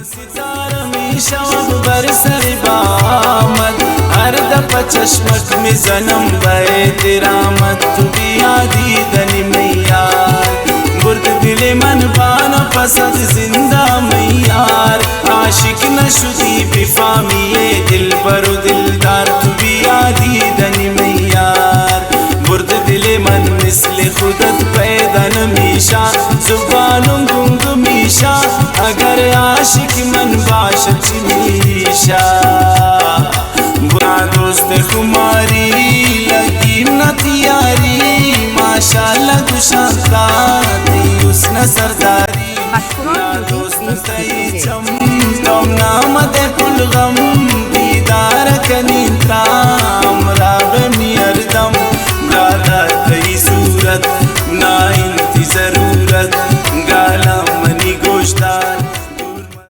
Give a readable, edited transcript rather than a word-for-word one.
सितारा में शाम बरसर बामद हर दफा चश्मक में जन्म बे तेरा मत तू भी आदि दनी मैयार बुर्द दिले मन पाना पसंद जिंदा मैयार आशिक न शुदी बिफामिये दिल बरो दिलदार तू भी आदि दनी मैयार बुर्द दिले मन मिसले खुदत पैदन मीशा जुबानुं गुंग मीशा अगर आशिक मन बाशत मीशा बुरा दोस्त कुमारी लगी न तियारी माशाल्लाह दुशांता दी उसने सरदारी ना दोस्त तई चम तुम नाम दे कुल गम दीदार कनींत्रा अमराब मियरदम सूरत ना इनकी जरूरत।